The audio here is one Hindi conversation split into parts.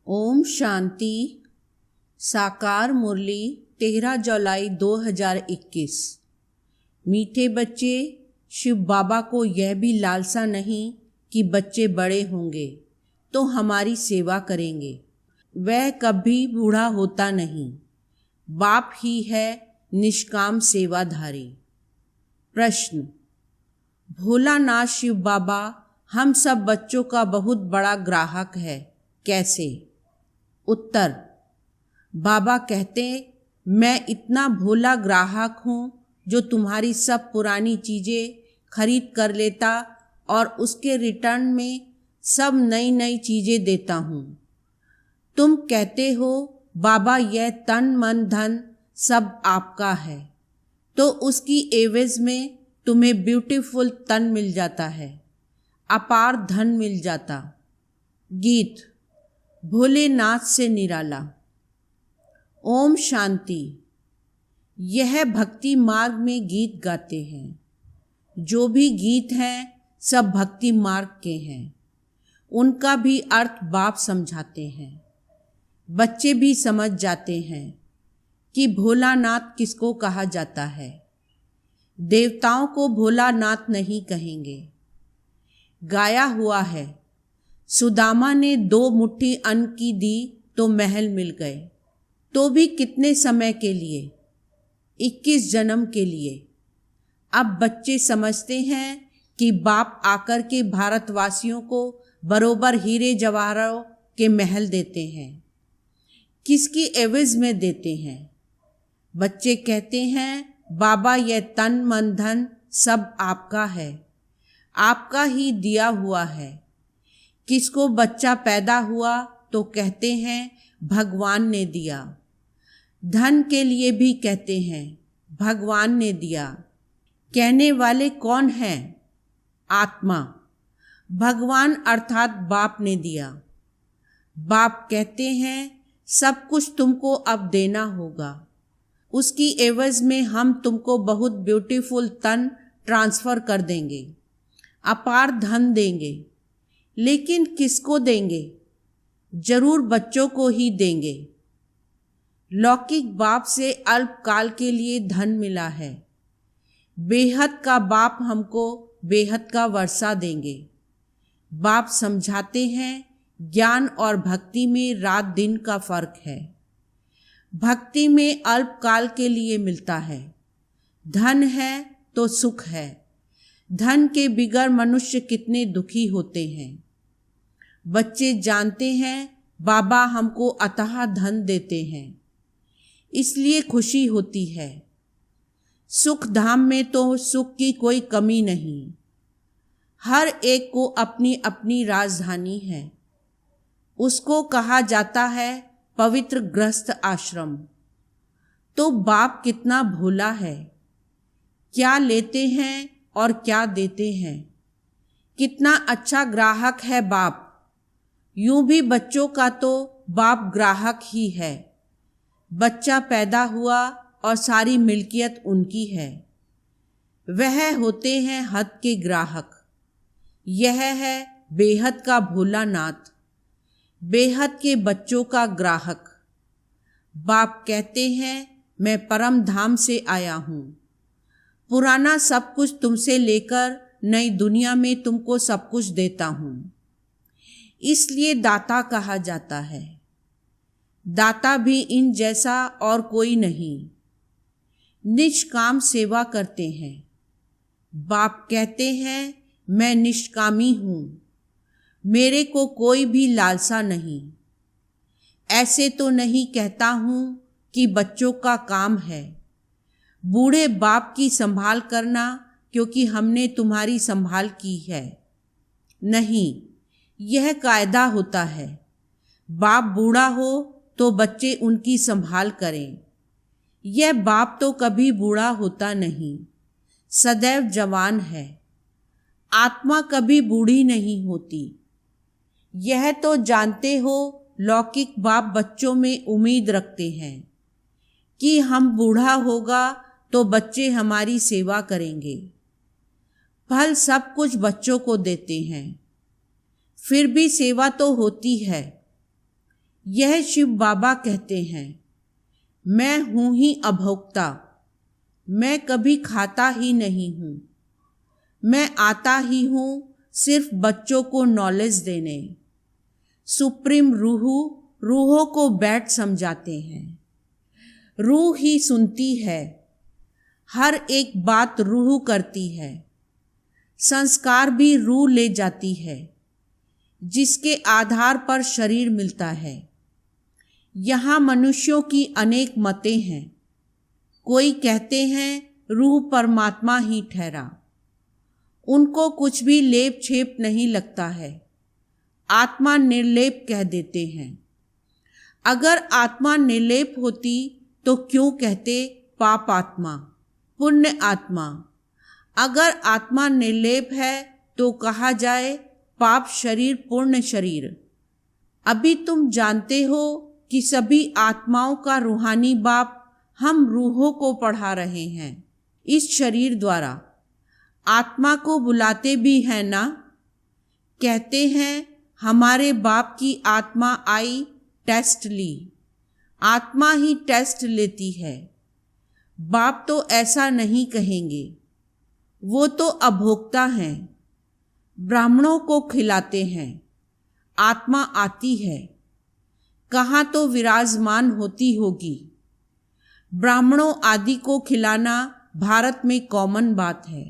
ओम शांति। साकार मुरली 13 जुलाई 2021। मीठे बच्चे, शिव बाबा को यह भी लालसा नहीं कि बच्चे बड़े होंगे तो हमारी सेवा करेंगे। वह कभी बूढ़ा होता नहीं। बाप ही है निष्काम सेवाधारी। प्रश्न: भोलानाथ शिव बाबा हम सब बच्चों का बहुत बड़ा ग्राहक है, कैसे? उत्तर: बाबा कहते, मैं इतना भोला ग्राहक हूँ जो तुम्हारी सब पुरानी चीज़ें खरीद कर लेता और उसके रिटर्न में सब नई नई चीज़ें देता हूँ। तुम कहते हो बाबा यह तन मन धन सब आपका है, तो उसकी एवज में तुम्हें ब्यूटीफुल तन मिल जाता है, अपार धन मिल जाता। गीत भोलेनाथ से निराला। ओम शांति। यह भक्ति मार्ग में गीत गाते हैं। जो भी गीत हैं सब भक्ति मार्ग के हैं। उनका भी अर्थ बाप समझाते हैं। बच्चे भी समझ जाते हैं कि भोलानाथ किसको कहा जाता है। देवताओं को भोलानाथ नहीं कहेंगे। गाया हुआ है, सुदामा ने 2 मुट्ठी अन्न की दी तो महल मिल गए, तो भी कितने समय के लिए? 21 जन्म के लिए। अब बच्चे समझते हैं कि बाप आकर के भारतवासियों को बरोबर हीरे जवाहरों के महल देते हैं। किसकी एवज में देते हैं? बच्चे कहते हैं बाबा यह तन मन धन सब आपका है, आपका ही दिया हुआ है। किसको बच्चा पैदा हुआ तो कहते हैं भगवान ने दिया। धन के लिए भी कहते हैं भगवान ने दिया। कहने वाले कौन हैं? आत्मा। भगवान अर्थात बाप ने दिया। बाप कहते हैं सब कुछ तुमको अब देना होगा। उसकी एवज में हम तुमको बहुत ब्यूटीफुल तन ट्रांसफ़र कर देंगे, अपार धन देंगे। लेकिन किसको देंगे? जरूर बच्चों को ही देंगे। लौकिक बाप से अल्पकाल के लिए धन मिला है। बेहद का बाप हमको बेहद का वर्षा देंगे। बाप समझाते हैं ज्ञान और भक्ति में रात दिन का फर्क है। भक्ति में अल्पकाल के लिए मिलता है। धन है तो सुख है। धन के बिगर मनुष्य कितने दुखी होते हैं। बच्चे जानते हैं बाबा हमको अथाह धन देते हैं, इसलिए खुशी होती है। सुख धाम में तो सुख की कोई कमी नहीं। हर एक को अपनी अपनी राजधानी है। उसको कहा जाता है पवित्र गृहस्थ आश्रम। तो बाप कितना भोला है। क्या लेते हैं और क्या देते हैं। कितना अच्छा ग्राहक है बाप। यूं भी बच्चों का तो बाप ग्राहक ही है। बच्चा पैदा हुआ और सारी मिल्कियत उनकी है। वह होते हैं हद के ग्राहक। यह है बेहद का भोलानाथ, बेहद के बच्चों का ग्राहक। बाप कहते हैं मैं परम धाम से आया हूँ। पुराना सब कुछ तुमसे लेकर नई दुनिया में तुमको सब कुछ देता हूँ। इसलिए दाता कहा जाता है। दाता भी इन जैसा और कोई नहीं। निष्काम सेवा करते हैं। बाप कहते हैं मैं निष्कामी हूँ, मेरे को कोई भी लालसा नहीं। ऐसे तो नहीं कहता हूँ कि बच्चों का काम है बूढ़े बाप की संभाल करना क्योंकि हमने तुम्हारी संभाल की है। नहीं, यह कायदा होता है। बाप बूढ़ा हो तो बच्चे उनकी संभाल करें। यह बाप तो कभी बूढ़ा होता नहीं, सदैव जवान है। आत्मा कभी बूढ़ी नहीं होती। यह तो जानते हो लौकिक बाप बच्चों में उम्मीद रखते हैं कि हम बूढ़ा होगा तो बच्चे हमारी सेवा करेंगे। फल सब कुछ बच्चों को देते हैं, फिर भी सेवा तो होती है। यह शिव बाबा कहते हैं, मैं हूँ ही अभोक्ता, मैं कभी खाता ही नहीं हूँ, मैं आता ही हूँ सिर्फ बच्चों को नॉलेज देने। सुप्रीम रूहों को बैठ समझाते हैं। रूह ही सुनती है, हर एक बात रूह करती है, संस्कार भी रूह ले जाती है, जिसके आधार पर शरीर मिलता है। यहाँ मनुष्यों की अनेक मतें हैं। कोई कहते हैं रूह परमात्मा ही ठहरा, उनको कुछ भी लेप छेप नहीं लगता है, आत्मा निर्लेप कह देते हैं। अगर आत्मा निर्लेप होती तो क्यों कहते पाप आत्मा, पुण्य आत्मा। अगर आत्मा निर्लेप है तो कहा जाए पाप शरीर पुण्य शरीर। अभी तुम जानते हो कि सभी आत्माओं का रूहानी बाप हम रूहों को पढ़ा रहे हैं इस शरीर द्वारा। आत्मा को बुलाते भी हैं ना, कहते हैं हमारे बाप की आत्मा आई टेस्ट ली। आत्मा ही टेस्ट लेती है, बाप तो ऐसा नहीं कहेंगे, वो तो अभोक्ता हैं, ब्राह्मणों को खिलाते हैं। आत्मा आती है, कहाँ तो विराजमान होती होगी। ब्राह्मणों आदि को खिलाना भारत में कॉमन बात है।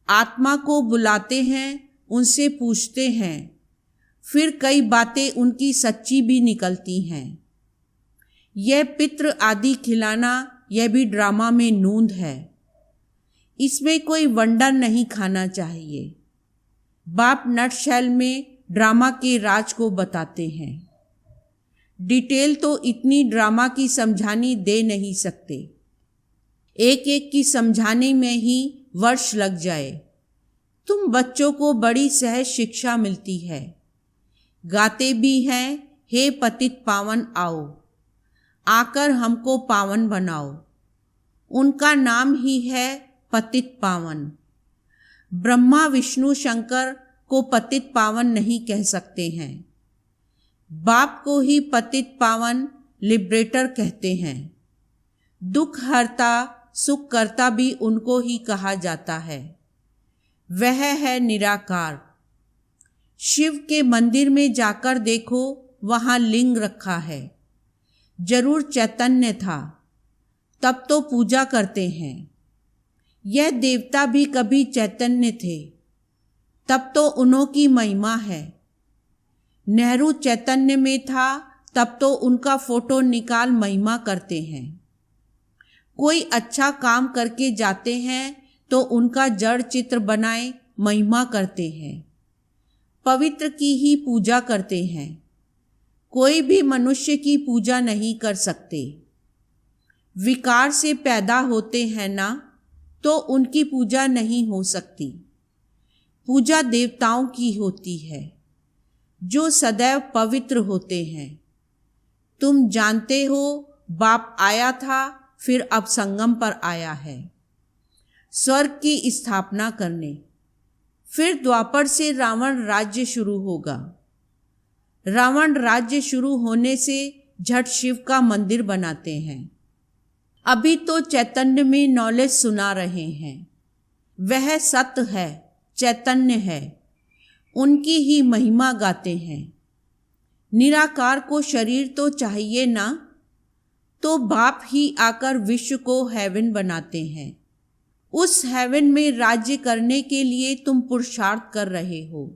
आत्मा को बुलाते हैं, उनसे पूछते हैं, फिर कई बातें उनकी सच्ची भी निकलती हैं। यह पितृ आदि खिलाना, यह भी ड्रामा में नूंद है। इसमें कोई वंडर नहीं खाना चाहिए। बाप नटशेल में ड्रामा के राज को बताते हैं। डिटेल तो इतनी ड्रामा की समझानी दे नहीं सकते, एक एक की समझाने में ही वर्ष लग जाए। तुम बच्चों को बड़ी सहज शिक्षा मिलती है। गाते भी हैं, हे पतित पावन आओ, आकर हमको पावन बनाओ। उनका नाम ही है पतित पावन। ब्रह्मा विष्णु शंकर को पतित पावन नहीं कह सकते हैं। बाप को ही पतित पावन लिबरेटर कहते हैं। दुख हरता सुख करता भी उनको ही कहा जाता है। वह है निराकार। शिव के मंदिर में जाकर देखो, वहाँ लिंग रखा है। जरूर चैतन्य था, तब तो पूजा करते हैं। यह देवता भी कभी चैतन्य थे, तब तो उन्हों की महिमा है। नेहरू चैतन्य में था, तब तो उनका फोटो निकाल महिमा करते हैं। कोई अच्छा काम करके जाते हैं तो उनका जड़ चित्र बनाए महिमा करते हैं। पवित्र की ही पूजा करते हैं। कोई भी मनुष्य की पूजा नहीं कर सकते। विकार से पैदा होते हैं ना, तो उनकी पूजा नहीं हो सकती। पूजा देवताओं की होती है, जो सदैव पवित्र होते हैं। तुम जानते हो बाप आया था, फिर अब संगम पर आया है स्वर्ग की स्थापना करने। फिर द्वापर से रावण राज्य शुरू होगा। रावण राज्य शुरू होने से झट शिव का मंदिर बनाते हैं। अभी तो चैतन्य में नॉलेज सुना रहे हैं। वह सत्य है, चैतन्य है, उनकी ही महिमा गाते हैं। निराकार को शरीर तो चाहिए ना, तो बाप ही आकर विश्व को हेवन बनाते हैं। उस हेवन में राज्य करने के लिए तुम पुरुषार्थ कर रहे हो।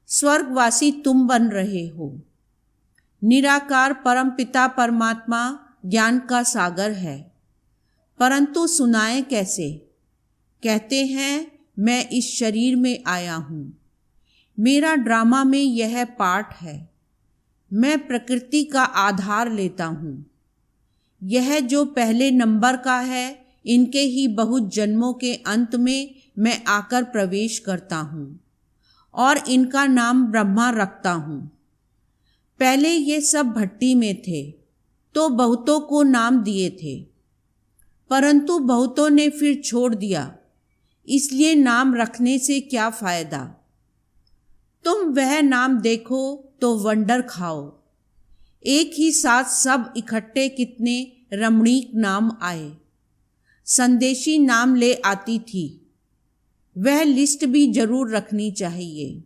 स्वर्गवासी तुम बन रहे हो। निराकार परमपिता परमात्मा ज्ञान का सागर है, परंतु सुनाए कैसे? कहते हैं मैं इस शरीर में आया हूँ, मेरा ड्रामा में यह पार्ट है। मैं प्रकृति का आधार लेता हूँ। यह जो पहले नंबर का है, इनके ही बहुत जन्मों के अंत में मैं आकर प्रवेश करता हूँ और इनका नाम ब्रह्मा रखता हूँ। पहले ये सब भट्टी में थे तो बहुतों को नाम दिए थे, परंतु बहुतों ने फिर छोड़ दिया, इसलिए नाम रखने से क्या फायदा। तुम वह नाम देखो तो वंडर खाओ। एक ही साथ सब इकट्ठे कितने रमणीक नाम आए। संदेशी नाम ले आती थी, वह लिस्ट भी जरूर रखनी चाहिए।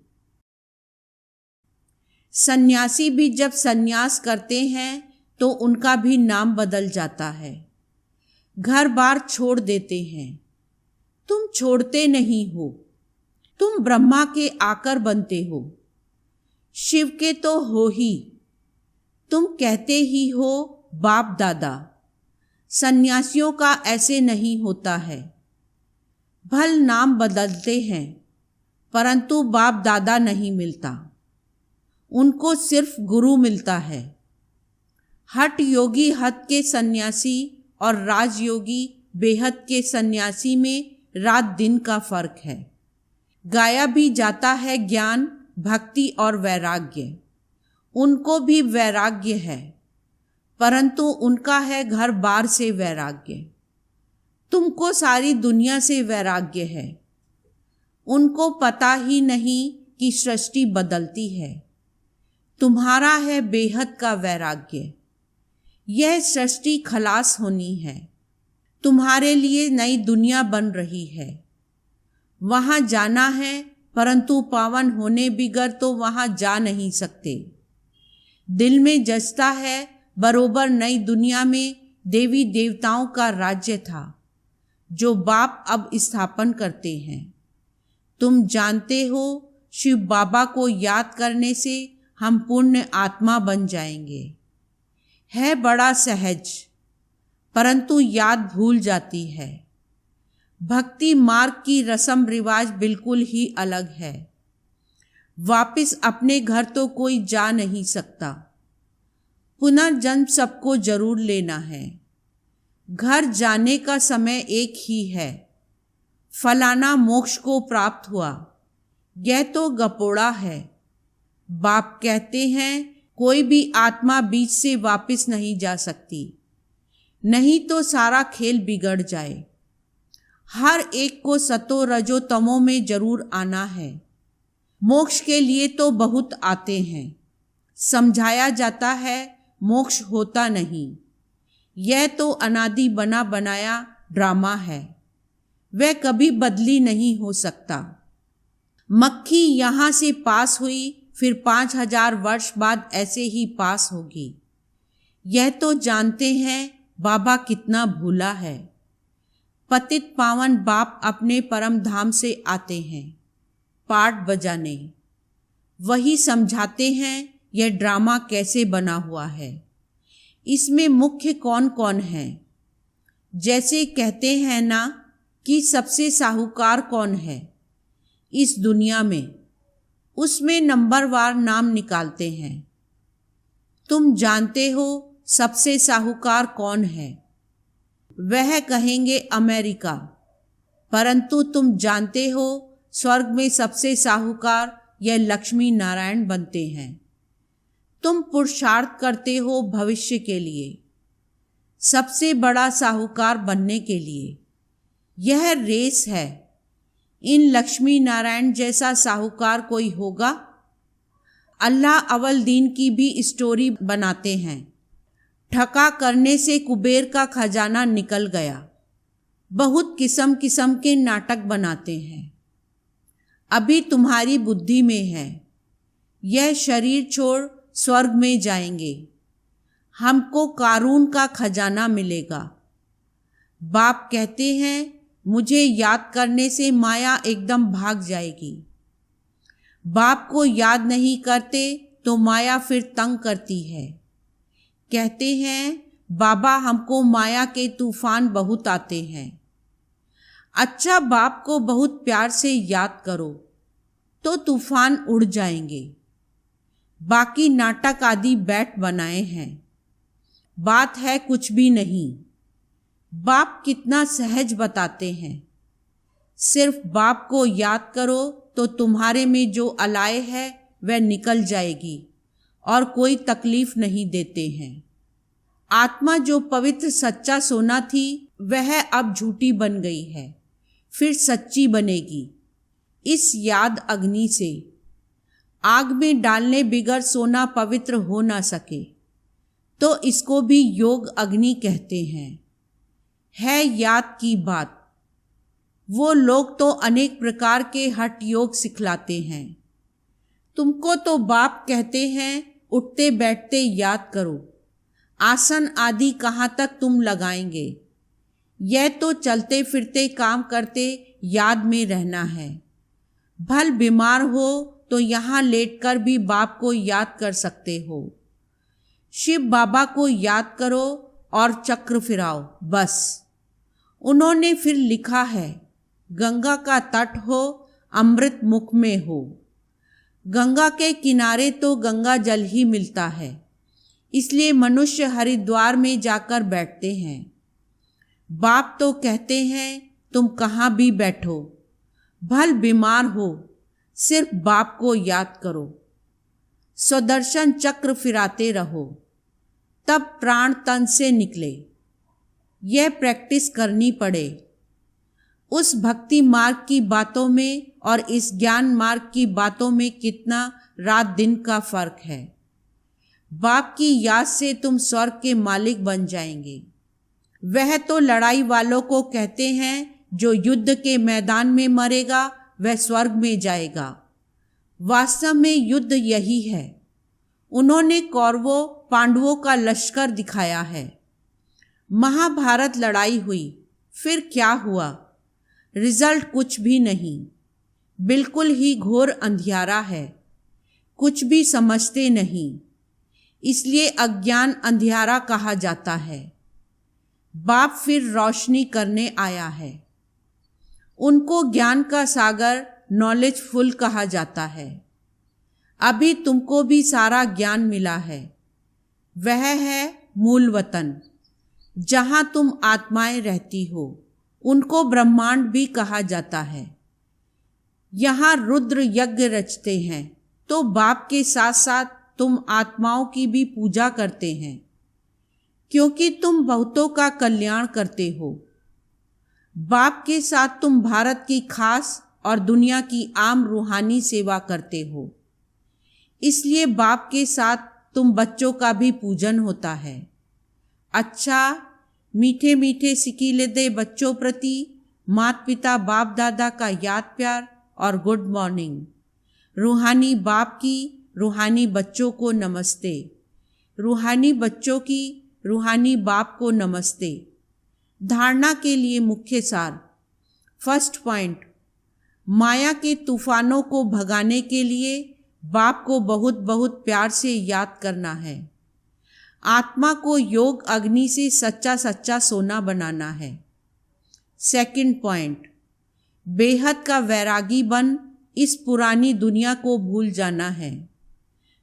सन्यासी भी जब सन्यास करते हैं तो उनका भी नाम बदल जाता है। घर बार छोड़ देते हैं। तुम छोड़ते नहीं हो, तुम ब्रह्मा के आकर बनते हो, शिव के तो हो ही। तुम कहते ही हो बाप दादा। सन्यासियों का ऐसे नहीं होता है। भल नाम बदलते हैं, परंतु बाप दादा नहीं मिलता, उनको सिर्फ गुरु मिलता है। हठ योगी हद के सन्यासी और राजयोगी बेहद के सन्यासी में रात दिन का फर्क है। गाया भी जाता है ज्ञान, भक्ति और वैराग्य। उनको भी वैराग्य है, परंतु उनका है घर बार से वैराग्य। तुमको सारी दुनिया से वैराग्य है। उनको पता ही नहीं कि सृष्टि बदलती है। तुम्हारा है बेहद का वैराग्य। यह सृष्टि खलास होनी है। तुम्हारे लिए नई दुनिया बन रही है। वहाँ जाना है, परंतु पावन होने बिगर तो वहाँ जा नहीं सकते। दिल में जचता है बरोबर नई दुनिया में देवी देवताओं का राज्य था, जो बाप अब स्थापन करते हैं। तुम जानते हो शिव बाबा को याद करने से हम पुण्य आत्मा बन जाएंगे। है बड़ा सहज, परंतु याद भूल जाती है। भक्ति मार्ग की रस्म रिवाज बिल्कुल ही अलग है। वापिस अपने घर तो कोई जा नहीं सकता। पुनर्जन्म सबको जरूर लेना है। घर जाने का समय एक ही है। फलाना मोक्ष को प्राप्त हुआ, यह तो गपोड़ा है। बाप कहते हैं कोई भी आत्मा बीच से वापस नहीं जा सकती, नहीं तो सारा खेल बिगड़ जाए। हर एक को सतो रजो तमो में जरूर आना है। मोक्ष के लिए तो बहुत आते हैं। समझाया जाता है मोक्ष होता नहीं। यह तो अनादि बना बनाया ड्रामा है। वह कभी बदली नहीं हो सकता। मक्खी यहाँ से पास हुई, फिर 5000 वर्ष बाद ऐसे ही पास होगी। यह तो जानते हैं बाबा कितना भूला है। पतित पावन बाप अपने परम धाम से आते हैं पाठ बजाने। वही समझाते हैं यह ड्रामा कैसे बना हुआ है, इसमें मुख्य कौन कौन है। जैसे कहते हैं ना कि सबसे साहूकार कौन है इस दुनिया में, उसमें नंबरवार नाम निकालते हैं। तुम जानते हो सबसे साहूकार कौन है? वह कहेंगे अमेरिका। परंतु तुम जानते हो स्वर्ग में सबसे साहूकार यह लक्ष्मी नारायण बनते हैं। तुम पुरुषार्थ करते हो भविष्य के लिए, सबसे बड़ा साहूकार बनने के लिए। यह रेस है। इन लक्ष्मी नारायण जैसा साहूकार कोई होगा? अल्लाह अवल दीन की भी स्टोरी बनाते हैं। ठका करने से कुबेर का खजाना निकल गया। बहुत किस्म किस्म के नाटक बनाते हैं। अभी तुम्हारी बुद्धि में है। यह शरीर छोड़ स्वर्ग में जाएंगे। हमको कारून का खजाना मिलेगा। बाप कहते हैं मुझे याद करने से माया एकदम भाग जाएगी। बाप को याद नहीं करते तो माया फिर तंग करती है। कहते हैं बाबा हमको माया के तूफान बहुत आते हैं। अच्छा, बाप को बहुत प्यार से याद करो तो तूफान उड़ जाएंगे। बाकी नाटक आदि बैठ बनाए हैं। बात है कुछ भी नहीं। बाप कितना सहज बताते हैं। सिर्फ बाप को याद करो तो तुम्हारे में जो अलाय है वह निकल जाएगी और कोई तकलीफ नहीं देते हैं। आत्मा जो पवित्र सच्चा सोना थी वह अब झूठी बन गई है, फिर सच्ची बनेगी इस याद अग्नि से। आग में डालने बिगर सोना पवित्र हो ना सके। तो इसको भी योग अग्नि कहते हैं। है याद की बात, वो लोग तो अनेक प्रकार के हठ योग सिखलाते हैं। तुमको तो बाप कहते हैं उठते बैठते याद करो। आसन आदि कहाँ तक तुम लगाएंगे? यह तो चलते फिरते काम करते याद में रहना है। भल बीमार हो तो यहाँ लेटकर भी बाप को याद कर सकते हो। शिव बाबा को याद करो और चक्र फिराओ, बस। उन्होंने फिर लिखा है, गंगा का तट हो अमृत मुख में हो। गंगा के किनारे तो गंगा जल ही मिलता है, इसलिए मनुष्य हरिद्वार में जाकर बैठते हैं। बाप तो कहते हैं तुम कहाँ भी बैठो, भल बीमार हो, सिर्फ बाप को याद करो। स्वदर्शन चक्र फिराते रहो, तब प्राण तन से निकले। यह प्रैक्टिस करनी पड़े। उस भक्ति मार्ग की बातों में और इस ज्ञान मार्ग की बातों में कितना रात दिन का फर्क है। बाप की याद से तुम स्वर्ग के मालिक बन जाएंगे। वह तो लड़ाई वालों को कहते हैं जो युद्ध के मैदान में मरेगा वह स्वर्ग में जाएगा। वास्तव में युद्ध यही है। उन्होंने कौरवों पांडवों का लश्कर दिखाया है। महाभारत लड़ाई हुई, फिर क्या हुआ? रिजल्ट कुछ भी नहीं, बिल्कुल ही घोर अंधियारा है। कुछ भी समझते नहीं, इसलिए अज्ञान अंधियारा कहा जाता है। बाप फिर रोशनी करने आया है। उनको ज्ञान का सागर नॉलेजफुल कहा जाता है। अभी तुमको भी सारा ज्ञान मिला है। वह है मूल वतन, जहाँ तुम आत्माएं रहती हो। उनको ब्रह्मांड भी कहा जाता है। यहाँ रुद्र यज्ञ रचते हैं, तो बाप के साथ साथ तुम आत्माओं की भी पूजा करते हैं, क्योंकि तुम बहुतों का कल्याण करते हो। बाप के साथ तुम भारत की खास और दुनिया की आम रूहानी सेवा करते हो, इसलिए बाप के साथ तुम बच्चों का भी पूजन होता है। अच्छा, मीठे मीठे सिकीलेदे बच्चों प्रति माता पिता बाप दादा का याद प्यार और गुड मॉर्निंग। रूहानी बाप की रूहानी बच्चों को नमस्ते। रूहानी बच्चों की रूहानी बाप को नमस्ते। धारणा के लिए मुख्य सार। फर्स्ट पॉइंट, माया के तूफानों को भगाने के लिए बाप को बहुत बहुत प्यार से याद करना है। आत्मा को योग अग्नि से सच्चा सच्चा सोना बनाना है। सेकंड पॉइंट, बेहद का वैरागी बन इस पुरानी दुनिया को भूल जाना है।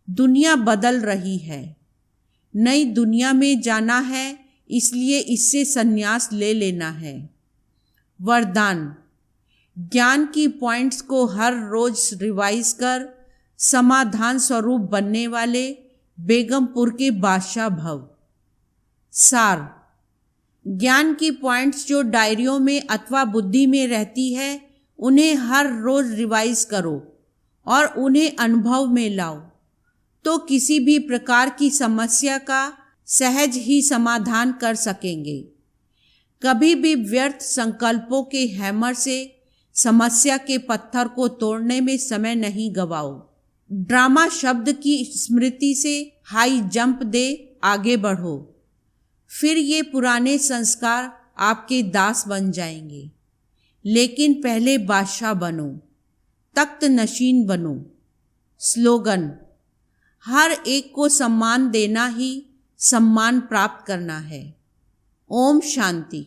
दुनिया बदल रही है, नई दुनिया में जाना है, इसलिए इससे संन्यास ले लेना है। वरदान, ज्ञान की पॉइंट्स को हर रोज रिवाइज कर समाधान स्वरूप बनने वाले बेगमपुर के बादशाह भव। सार, ज्ञान की पॉइंट्स जो डायरियों में अथवा बुद्धि में रहती है उन्हें हर रोज रिवाइज करो और उन्हें अनुभव में लाओ, तो किसी भी प्रकार की समस्या का सहज ही समाधान कर सकेंगे। कभी भी व्यर्थ संकल्पों के हैमर से समस्या के पत्थर को तोड़ने में समय नहीं गवाओ। ड्रामा शब्द की स्मृति से हाई जंप दे आगे बढ़ो, फिर ये पुराने संस्कार आपके दास बन जाएंगे। लेकिन पहले बादशाह बनो, तख्त नशीन बनो। स्लोगन, हर एक को सम्मान देना ही सम्मान प्राप्त करना है। ओम शांति।